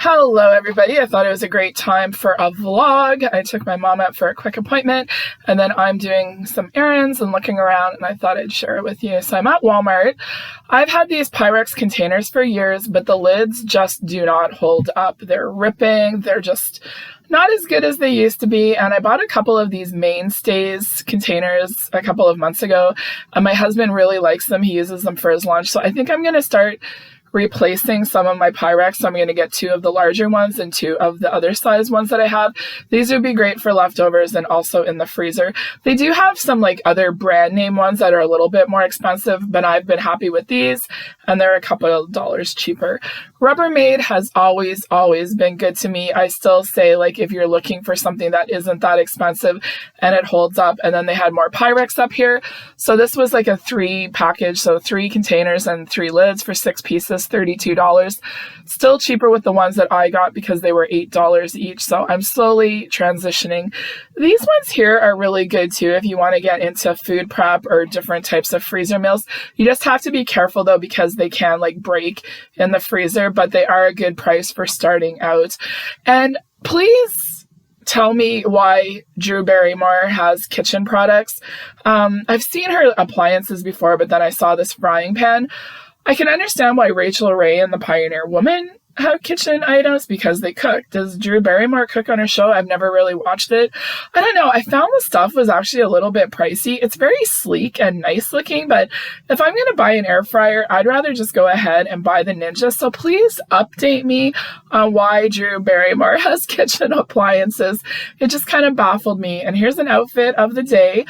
Hello everybody, I thought it was a great time for a vlog. I took my mom out for a quick appointment and then I'm doing some errands and looking around and I thought I'd share it with you. So I'm at Walmart. I've had these Pyrex containers for years, but the lids just do not hold up. They're ripping, they're just not as good as they used to be, and I bought a couple of these Mainstays containers a couple of months ago and my husband really likes them. He uses them for his lunch, so I think I'm going to start replacing some of my Pyrex. So I'm going to get 2 of the larger ones and 2 of the other size ones that I have. These would be great for leftovers and also in the freezer. They do have some like other brand name ones that are a little bit more expensive, but I've been happy with these and they're a couple of dollars cheaper. Rubbermaid has always been good to me. I still say, like, if you're looking for something that isn't that expensive and it holds up. And then they had more Pyrex up here. So this was like a 3 package. So 3 containers and 3 lids for 6 pieces. $32. Still cheaper with the ones that I got because they were $8 each. So I'm slowly transitioning. These ones here are really good too if you want to get into food prep or different types of freezer meals. You just have to be careful though because they can like break in the freezer, but they are a good price for starting out. And please tell me why Drew Barrymore has kitchen products. I've seen her appliances before, but then I saw this frying pan. I can understand why Rachel Ray and the Pioneer Woman have kitchen items because they cook. Does Drew Barrymore cook on her show? I've never really watched it. I don't know. I found the stuff was actually a little bit pricey. It's very sleek and nice looking, but if I'm going to buy an air fryer, I'd rather just go ahead and buy the Ninja. So please update me on why Drew Barrymore has kitchen appliances. It just kind of baffled me. And here's an outfit of the day.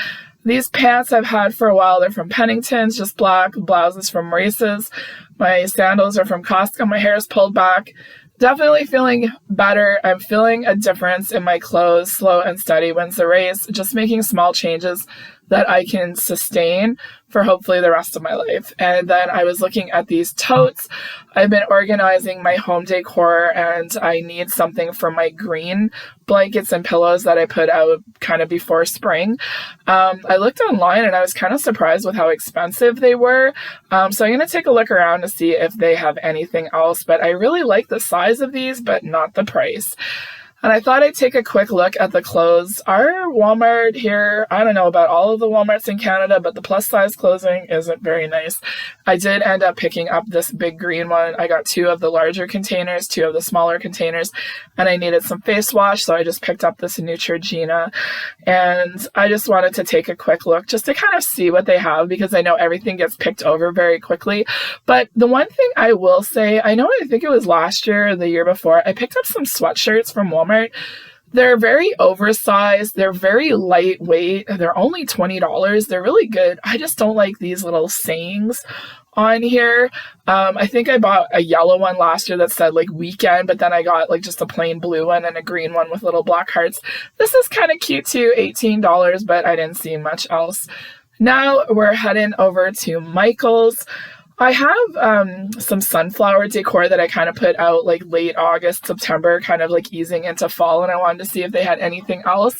These pants I've had for a while. They're from Pennington's, just black. Blouses from Maurice's. My sandals are from Costco. My hair is pulled back. Definitely feeling better. I'm feeling a difference in my clothes. Slow and steady wins the race. Just making small changes that I can sustain for hopefully the rest of my life. And then I was looking at these totes. I've been organizing my home decor and I need something for my green blankets and pillows that I put out kind of before spring. I looked online and I was kind of surprised with how expensive they were. So I'm going to take a look around to see if they have anything else, but I really like the size of these, but not the price. And I thought I'd take a quick look at the clothes. Our Walmart here, I don't know about all of the Walmarts in Canada, but the plus size clothing isn't very nice. I did end up picking up this big green one. I got 2 of the larger containers, 2 of the smaller containers, and I needed some face wash, so I just picked up this Neutrogena. And I just wanted to take a quick look just to kind of see what they have because I know everything gets picked over very quickly. But the one thing I will say, I think it was last year or the year before, I picked up some sweatshirts from Walmart. They're very oversized. They're very lightweight. They're only $20. They're really good. I just don't like these little sayings on here. I think I bought a yellow one last year that said like weekend, but then I got like just a plain blue one and a green one with little black hearts. This is kind of cute too, $18, but I didn't see much else. Now we're heading over to Michael's. I have some sunflower decor that I kind of put out like late August, September, kind of like easing into fall, and I wanted to see if they had anything else.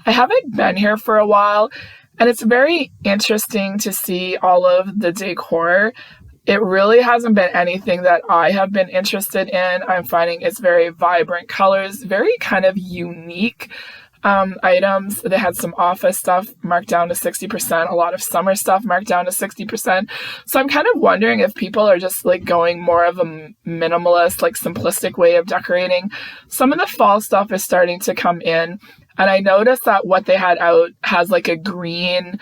I haven't been here for a while, and it's very interesting to see all of the decor. It really hasn't been anything that I have been interested in. I'm finding it's very vibrant colors, very kind of unique items. They had some office stuff marked down to 60%, a lot of summer stuff marked down to 60%. So I'm kind of wondering if people are just like going more of a minimalist, like simplistic way of decorating. Some of the fall stuff is starting to come in, and I noticed that what they had out has like a green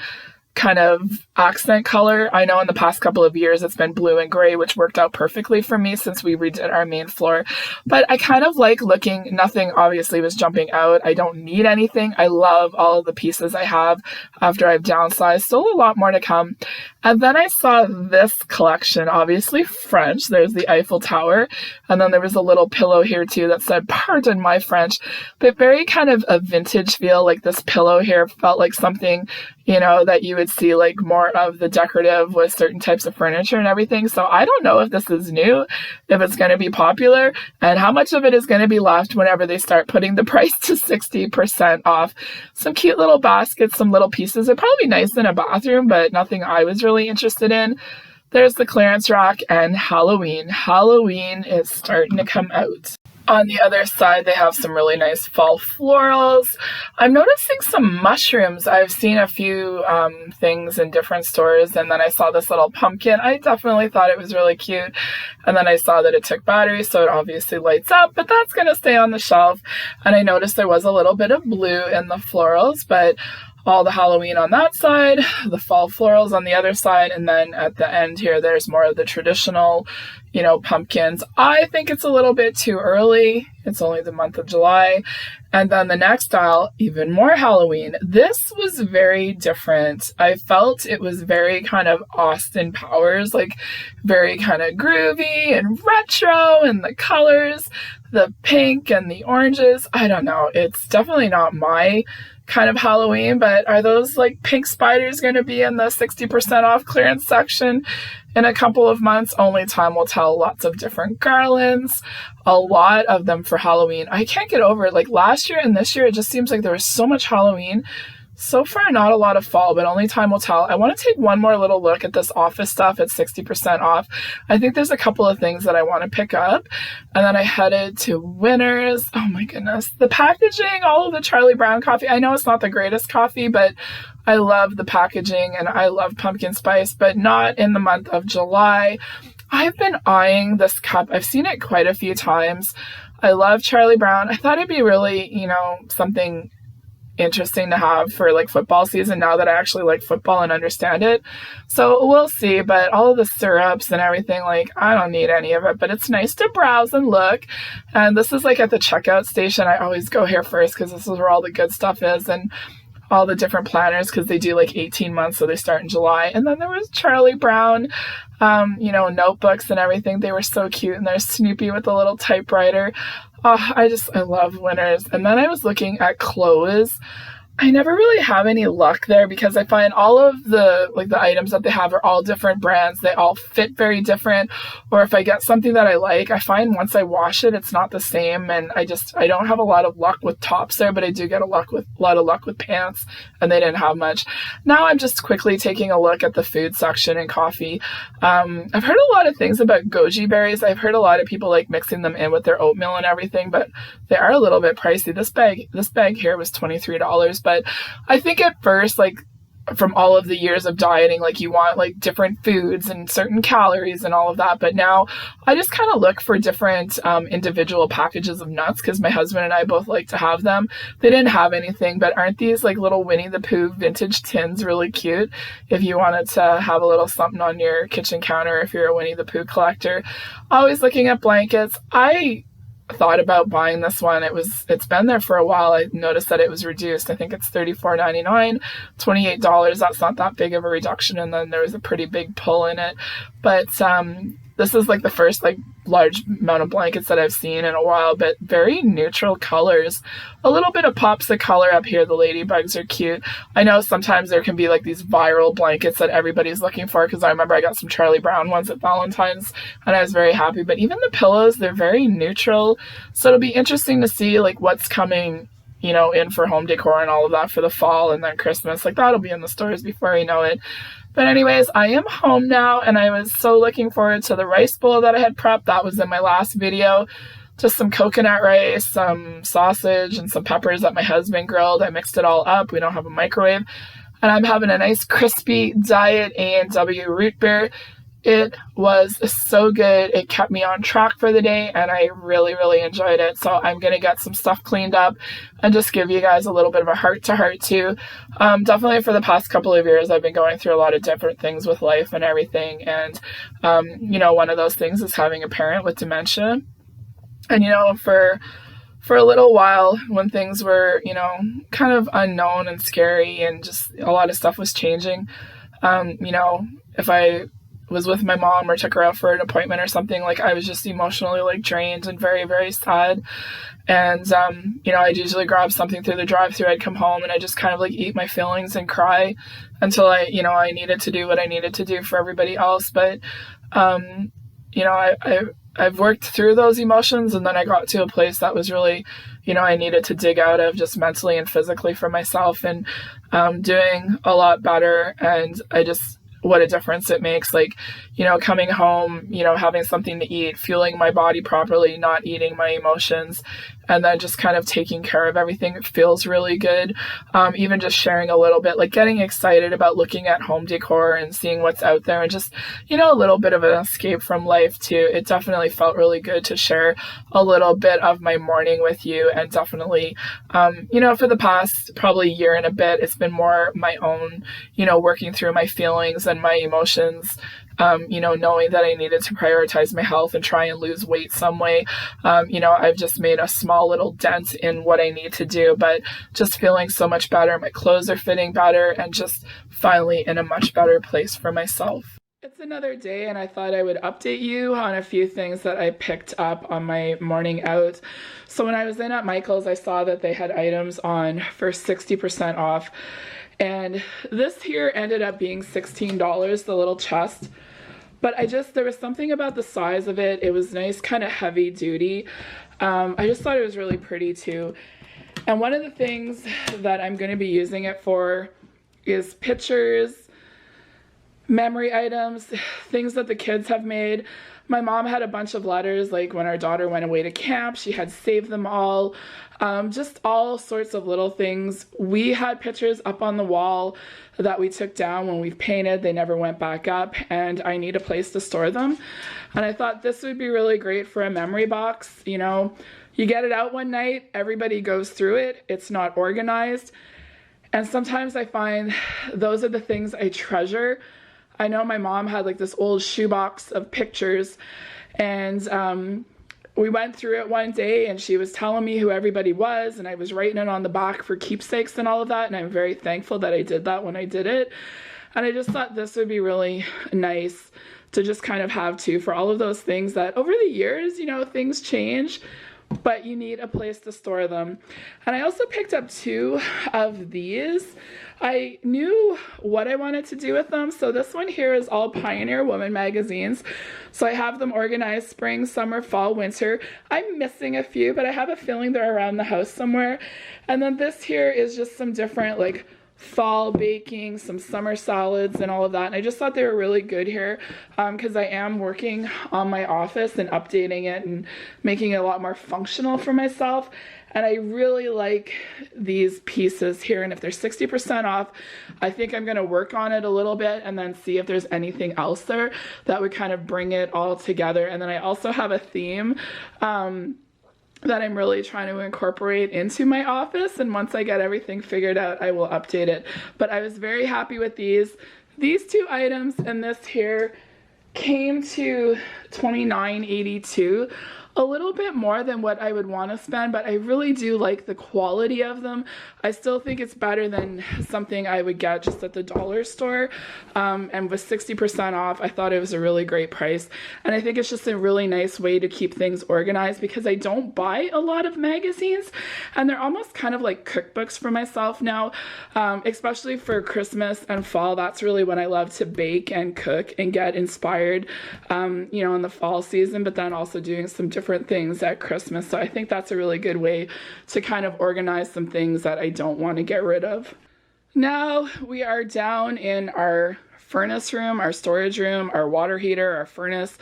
kind of accent color. I know in the past couple of years it's been blue and gray, which worked out perfectly for me since we redid our main floor. But I kind of like looking, nothing obviously was jumping out. I don't need anything. I love all of the pieces I have after I've downsized. Still a lot more to come. And then I saw this collection, obviously French. There's the Eiffel Tower. And then there was a little pillow here too that said, pardon my French, but very kind of a vintage feel. Like this pillow here felt like something, you know, that you would see like more of the decorative with certain types of furniture and everything. So I don't know if this is new, if it's going to be popular, and how much of it is going to be left whenever they start putting the price to 60% off. Some cute little baskets, some little pieces. They're probably nice in a bathroom, but nothing I was really interested in. There's the clearance rack and Halloween. Halloween is starting to come out. On the other side, they have some really nice fall florals. I'm noticing some mushrooms. I've seen a few things in different stores, and then I saw this little pumpkin. I definitely thought it was really cute. And then I saw that it took batteries, so it obviously lights up, but that's going to stay on the shelf. And I noticed there was a little bit of blue in the florals, but all the Halloween on that side, the fall florals on the other side, and then at the end here, there's more of the traditional, pumpkins. I think it's a little bit too early. It's only the month of July. And then the next aisle, even more Halloween. This was very different. I felt it was very kind of Austin Powers, like very kind of groovy and retro, and the colors, the pink and the oranges. I don't know. It's definitely not my kind of Halloween, but are those like pink spiders going to be in the 60% off clearance section in a couple of months? Only time will tell. Lots of different garlands, a lot of them for Halloween. I can't get over it. Like last year and this year, it just seems like there was so much Halloween. So far, not a lot of fall, but only time will tell. I want to take one more little look at this office stuff at 60% off. I think there's a couple of things that I want to pick up. And then I headed to Winners. Oh my goodness. The packaging, all of the Charlie Brown coffee. I know it's not the greatest coffee, but I love the packaging and I love pumpkin spice, but not in the month of July. I've been eyeing this cup. I've seen it quite a few times. I love Charlie Brown. I thought it'd be really, something interesting to have for like football season now that I actually like football and understand it. So we'll see, but all of the syrups and everything, like I don't need any of it, but it's nice to browse and look. And this is like at the checkout station. I always go here first because this is where all the good stuff is, and all the different planners, because they do like 18 months, so they start in July. And then there was Charlie Brown, notebooks and everything. They were so cute, and there's Snoopy with a little typewriter. Oh, I love Winners. And then I was looking at clothes. I never really have any luck there because I find all of the items that they have are all different brands. They all fit very different. Or if I get something that I like, I find once I wash it, it's not the same. And I don't have a lot of luck with tops there, but I do get a lot of luck with pants, and they didn't have much. Now I'm just quickly taking a look at the food section and coffee. I've heard a lot of things about goji berries. I've heard a lot of people like mixing them in with their oatmeal and everything, but they are a little bit pricey. This bag here was $23. But I think at first, like from all of the years of dieting, like you want like different foods and certain calories and all of that. But now I just kind of look for different individual packages of nuts because my husband and I both like to have them. They didn't have anything, but aren't these like little Winnie the Pooh vintage tins really cute if you wanted to have a little something on your kitchen counter if you're a Winnie the Pooh collector? Always looking at blankets. I thought about buying this one. It's been there for a while. I noticed that it was reduced. I think it's $34.99, $28. That's not that big of a reduction, and then there was a pretty big pull in it. But this is like the first like large amount of blankets that I've seen in a while, but very neutral colors. A little bit of pops of color up here. The ladybugs are cute. I know sometimes there can be like these viral blankets that everybody's looking for, because I remember I got some Charlie Brown ones at Valentine's and I was very happy. But even the pillows, they're very neutral. So it'll be interesting to see like what's coming, in for home decor and all of that for the fall and then Christmas. Like that'll be in the stores before you know it. But anyways, I am home now, and I was so looking forward to the rice bowl that I had prepped. That was in my last video. Just some coconut rice, some sausage, and some peppers that my husband grilled. I mixed it all up. We don't have a microwave. And I'm having a nice crispy diet A&W root beer. It was so good. It kept me on track for the day, and I really, really enjoyed it. So I'm going to get some stuff cleaned up and just give you guys a little bit of a heart-to-heart too. Definitely for the past couple of years, I've been going through a lot of different things with life and everything. And, one of those things is having a parent with dementia. And, for a little while when things were, kind of unknown and scary and just a lot of stuff was changing, if I was with my mom or took her out for an appointment or something, like I was just emotionally like drained and very, very sad. And, I'd usually grab something through the drive-thru. I'd come home and I just kind of like eat my feelings and cry until I needed to do what I needed to do for everybody else. But, I've worked through those emotions, and then I got to a place that was really, I needed to dig out of just mentally and physically for myself, and doing a lot better. And what a difference it makes. Like, you know, coming home, you know, having something to eat, fueling my body properly, not eating my emotions, and then just kind of taking care of everything. It feels really good. Even just sharing a little bit, like getting excited about looking at home decor and seeing what's out there, and just, you know, a little bit of an escape from life too. It definitely felt really good to share a little bit of my morning with you. And definitely, you know, for the past probably year and a bit, it's been more my own, you know, working through my feelings and my emotions, you know, knowing that I needed to prioritize my health and try and lose weight some way. You know, I've just made a small little dent in what I need to do, but just feeling so much better. My clothes are fitting better, and just finally in a much better place for myself. It's another day, and I thought I would update you on a few things that I picked up on my morning out. So when I was in at Michael's, I saw that they had items on for 60% off. And this here ended up being $16, the little chest. But there was something about the size of it. It was nice, kind of heavy duty. I just thought it was really pretty too. And one of the things that I'm going to be using it for is pictures, memory items, things that the kids have made. My mom had a bunch of letters, like when our daughter went away to camp, she had saved them all. Just all sorts of little things. We had pictures up on the wall that we took down when we've painted. They never went back up, and I need a place to store them. And I thought this would be really great for a memory box. You know, you get it out one night, everybody goes through it, it's not organized. And sometimes I find those are the things I treasure. I know my mom had like this old shoebox of pictures, and we went through it one day, and she was telling me who everybody was, and I was writing it on the back for keepsakes and all of that, and I'm very thankful that I did that when I did it. And I just thought this would be really nice to just kind of have too, for all of those things that over the years, you know, things change, but you need a place to store them. And I also picked up 2 of these. I knew what I wanted to do with them. So this one here is all Pioneer Woman magazines. So I have them organized spring, summer, fall, winter. I'm missing a few, but I have a feeling they're around the house somewhere. And then this here is just some different like fall baking, some summer salads and all of that. And I just thought they were really good here because I am working on my office and updating it and making it a lot more functional for myself. And I really like these pieces here. And if they're 60% off, I think I'm going to work on it a little bit and then see if there's anything else there that would kind of bring it all together. And then I also have a theme that I'm really trying to incorporate into my office. And once I get everything figured out, I will update it. But I was very happy with these. These 2 items and this here came to $29.82. A little bit more than what I would want to spend, but I really do like the quality of them. I still think it's better than something I would get just at the dollar store. And with 60% off, I thought it was a really great price. And I think it's just a really nice way to keep things organized because I don't buy a lot of magazines, and they're almost kind of like cookbooks for myself now, especially for Christmas and fall. That's really when I love to bake and cook and get inspired, you know, in the fall season, but then also doing some different things at Christmas. So I think that's a really good way to kind of organize some things that I don't want to get rid of. Now we are down in our furnace room, our storage room, our water heater, our furnace.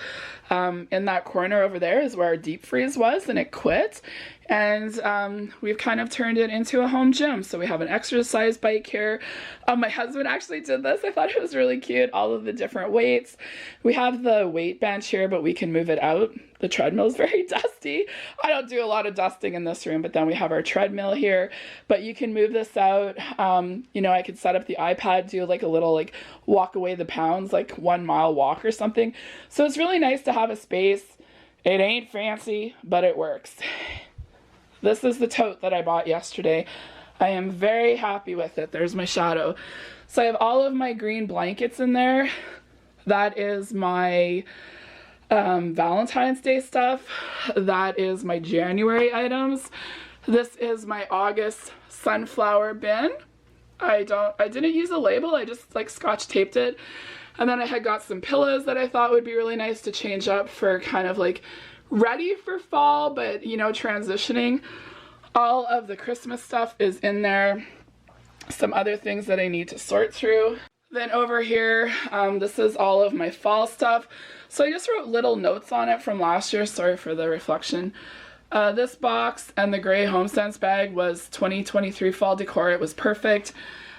In that corner over there is where our deep freeze was, and it quit. And we've kind of turned it into a home gym. So we have an exercise bike here. My husband actually did this. I thought it was really cute, all of the different weights. We have the weight bench here, but we can move it out. The treadmill is very dusty. I don't do a lot of dusting in this room, but then we have our treadmill here. But you can move this out. You know, I could set up the iPad, do like a little like walk away the pounds, like 1 mile walk or something. So it's really nice to have a space. It ain't fancy, but it works. This is the tote that I bought yesterday. I am very happy with it. There's my shadow. So I have all of my green blankets in there. That is my Valentine's Day stuff. That is my January items. This is my August sunflower bin. I didn't use a label. I just like scotch taped it. And then I had got some pillows that I thought would be really nice to change up for kind of like ready for fall, but you know, transitioning. All of the Christmas stuff is in there. Some other things that I need to sort through. Then over here, this is all of my fall stuff. So I just wrote little notes on it from last year. Sorry for the reflection. This box and the gray HomeSense bag was 2023 fall decor. It was perfect.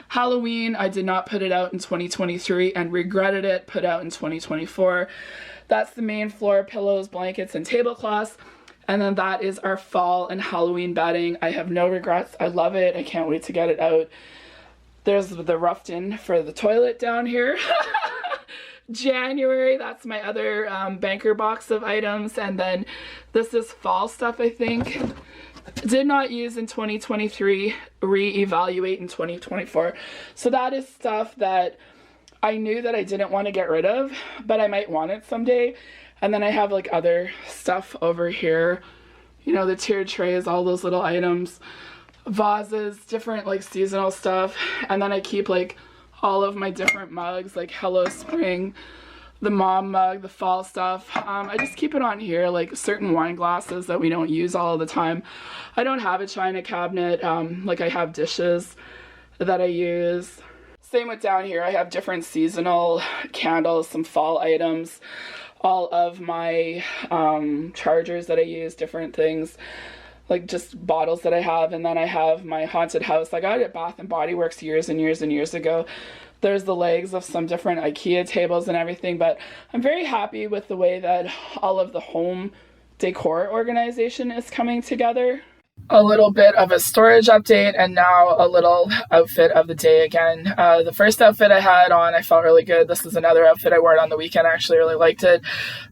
Halloween, I did not put it out in 2023 and regretted it, put out in 2024. That's the main floor, pillows, blankets, and tablecloths. And then that is our fall and Halloween bedding. I have no regrets. I love it. I can't wait to get it out. There's the roughed in for the toilet down here. January, that's my other banker box of items. And then this is fall stuff, I think. Did not use in 2023, reevaluate in 2024. So that is stuff that I knew that I didn't want to get rid of, but I might want it someday. And then I have like other stuff over here. You know, the tiered trays, all those little items. Vases, different like seasonal stuff. And then I keep like all of my different mugs, like Hello Spring, the mom mug, the fall stuff. I just keep it on here, like certain wine glasses that we don't use all the time. I don't have a china cabinet, like I have dishes that I use. Same with down here, I have different seasonal candles, some fall items, all of my chargers that I use, different things, like just bottles that I have. And then I have my haunted house. I got it at Bath and Body Works years and years and years ago. There's the legs of some different IKEA tables and everything, but I'm very happy with the way that all of the home decor organization is coming together. A little bit of a storage update, and now a little outfit of the day again. The first outfit I had on, I felt really good. This is another outfit I wore it on the weekend. I actually really liked it.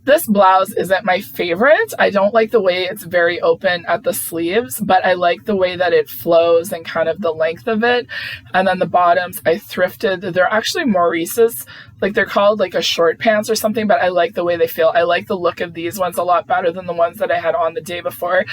This blouse isn't my favorite. I don't like the way it's very open at the sleeves, but I like the way that it flows and kind of the length of it. And then the bottoms, I thrifted. They're actually Maurice's. Like they're called like a short pants or something, but I like the way they feel. I like the look of these ones a lot better than the ones that I had on the day before.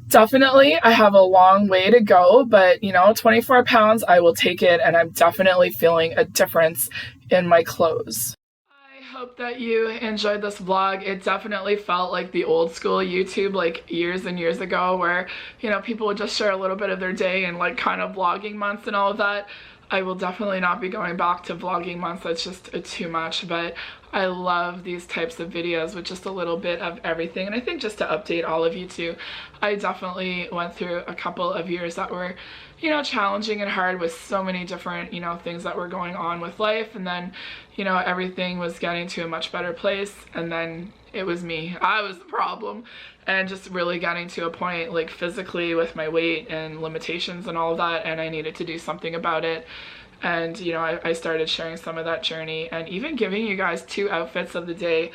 Definitely, I have a long way to go, but you know, 24 pounds, I will take it, and I'm definitely feeling a difference in my clothes. I hope that you enjoyed this vlog. It definitely felt like the old school YouTube, like years and years ago, where, you know, people would just share a little bit of their day and like kind of vlogging months and all of that. I will definitely not be going back to vlogging months. That's just too much, but I love these types of videos with just a little bit of everything. And I think just to update all of you too, I definitely went through a couple of years that were, you know, challenging and hard with so many different, you know, things that were going on with life. And then, you know, everything was getting to a much better place. And then it was me. I was the problem. And just really getting to a point like physically with my weight and limitations and all of that, and I needed to do something about it. And you know, I started sharing some of that journey and even giving you guys 2 outfits of the day.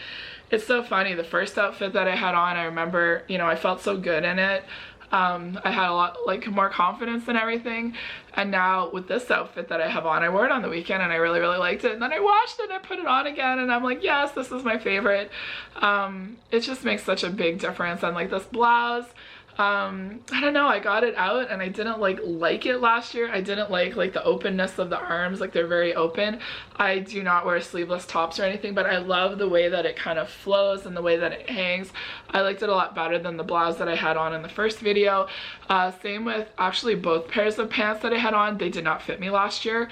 It's so funny, the first outfit that I had on, I remember, you know, I felt so good in it. I had a lot like more confidence and everything, and now with this outfit that I have on, I wore it on the weekend and I really liked it, and then I washed it and I put it on again and I'm like, yes, this is my favorite. It just makes such a big difference. And like this blouse, I don't know, I got it out and I didn't like it last year. I didn't like the openness of the arms, like they're very open. I do not wear sleeveless tops or anything, but I love the way that it kind of flows and the way that it hangs. I liked it a lot better than the blouse that I had on in the first video. Same with actually both pairs of pants that I had on. They did not fit me last year.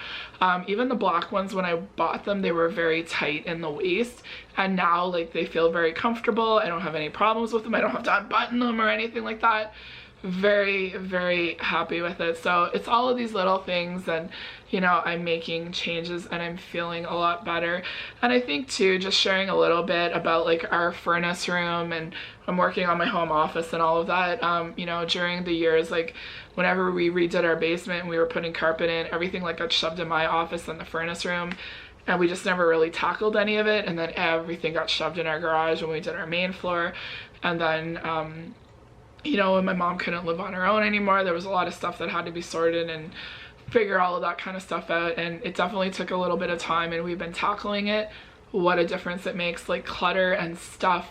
Even the black ones, when I bought them, they were very tight in the waist, and now like they feel very comfortable. I don't have any problems with them. I don't have to unbutton them or anything like that. Very happy with it. So it's all of these little things, and you know, I'm making changes and I'm feeling a lot better. And I think too, just sharing a little bit about like our furnace room, and I'm working on my home office and all of that. You know, during the years, like whenever we redid our basement and we were putting carpet in, everything like got shoved in my office and the furnace room, and we just never really tackled any of it. And then everything got shoved in our garage when we did our main floor. And then you know, when my mom couldn't live on her own anymore, there was a lot of stuff that had to be sorted and figure all of that kind of stuff out, and it definitely took a little bit of time, and we've been tackling it. What a difference it makes, like clutter and stuff.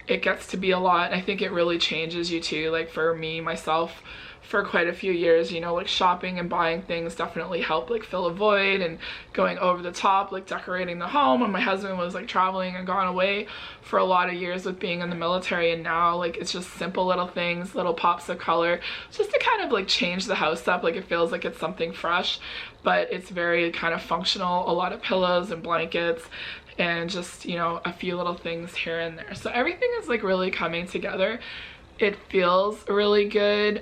It gets to be a lot. I think it really changes you too. Like for me, myself, for quite a few years, you know, like shopping and buying things definitely helped like fill a void, and going over the top, like decorating the home when my husband was like traveling and gone away for a lot of years with being in the military. And now like it's just simple little things, little pops of color, just to kind of like change the house up. Like it feels like it's something fresh, but it's very kind of functional. A lot of pillows and blankets and just, you know, a few little things here and there. So everything is like really coming together. It feels really good.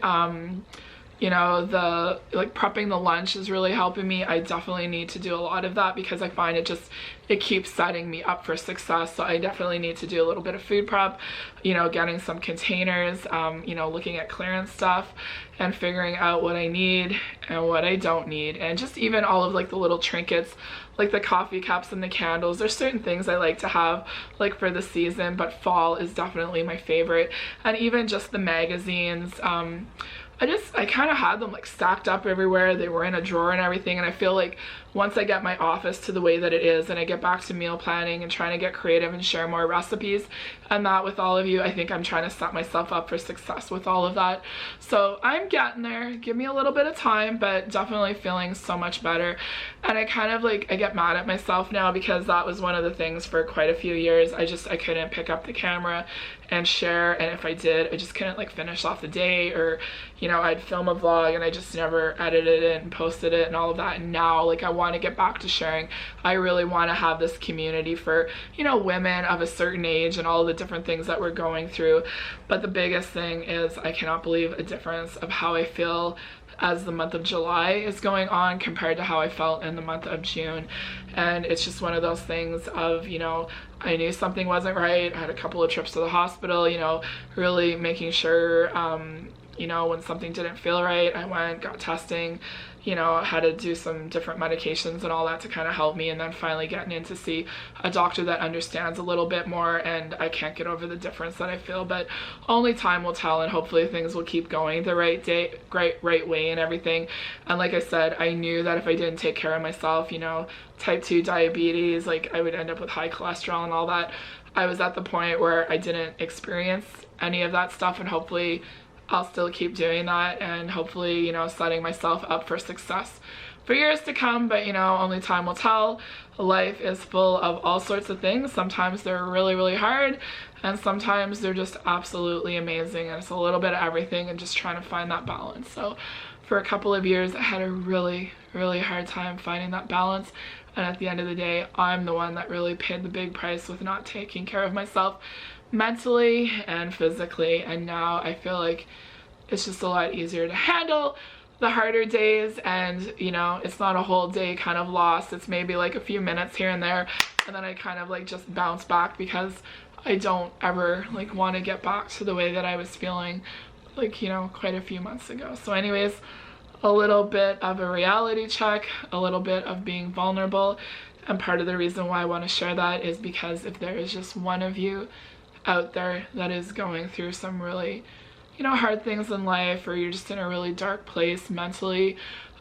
You know, the like prepping the lunch is really helping me. I definitely need to do a lot of that because I find it keeps setting me up for success. So I definitely need to do a little bit of food prep, you know, getting some containers, you know, looking at clearance stuff and figuring out what I need and what I don't need, and just even all of like the little trinkets, like the coffee cups and the candles. There's certain things I like to have like for the season, but fall is definitely my favorite. And even just the magazines, I kind of had them like stacked up everywhere. They were in a drawer and everything, and I feel like once I get my office to the way that it is and I get back to meal planning and trying to get creative and share more recipes and that with all of you, I think I'm trying to set myself up for success with all of that. So I'm getting there. Give me a little bit of time, but definitely feeling so much better. And I kind of like, I get mad at myself now because that was one of the things for quite a few years. I couldn't pick up the camera and share, and if I did, I just couldn't like finish off the day, or you know, I'd film a vlog and I just never edited it and posted it and all of that. And now like I want to get back to sharing. I really want to have this community for, you know, women of a certain age and all the different things that we're going through. But the biggest thing is I cannot believe a difference of how I feel as the month of July is going on compared to how I felt in the month of June. And it's just one of those things of, you know, I knew something wasn't right. I had a couple of trips to the hospital, you know, really making sure, you know, when something didn't feel right, I went, got testing, you know, had to do some different medications and all that to kind of help me, and then finally getting in to see a doctor that understands a little bit more. And I can't get over the difference that I feel, but only time will tell, and hopefully things will keep going the right way and everything. And like I said, I knew that if I didn't take care of myself, you know, type 2 diabetes, like I would end up with high cholesterol and all that. I was at the point where I didn't experience any of that stuff, and hopefully I'll still keep doing that, and hopefully, you know, setting myself up for success for years to come. But you know, only time will tell. Life is full of all sorts of things. Sometimes they're really, really hard, and sometimes they're just absolutely amazing, and it's a little bit of everything and just trying to find that balance. So for a couple of years I had a really, really hard time finding that balance, and at the end of the day, I'm the one that really paid the big price with not taking care of myself mentally and physically. And now I feel like it's just a lot easier to handle the harder days, and you know, it's not a whole day kind of loss. It's maybe like a few minutes here and there, and then I kind of like just bounce back because I don't ever like want to get back to the way that I was feeling like, you know, quite a few months ago. So anyways, a little bit of a reality check, a little bit of being vulnerable, and part of the reason why I want to share that is because if there is just one of you out there that is going through some really, you know, hard things in life, or you're just in a really dark place mentally,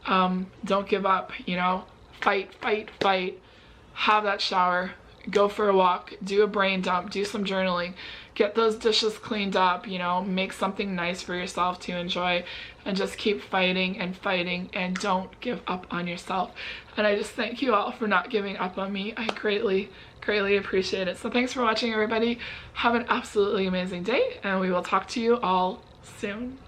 don't give up, you know, fight, have that shower, go for a walk, do a brain dump, do some journaling, get those dishes cleaned up, you know, make something nice for yourself to enjoy, and just keep fighting and don't give up on yourself. And I just thank you all for not giving up on me. I greatly appreciate it. So thanks for watching, everybody. Have an absolutely amazing day, and we will talk to you all soon.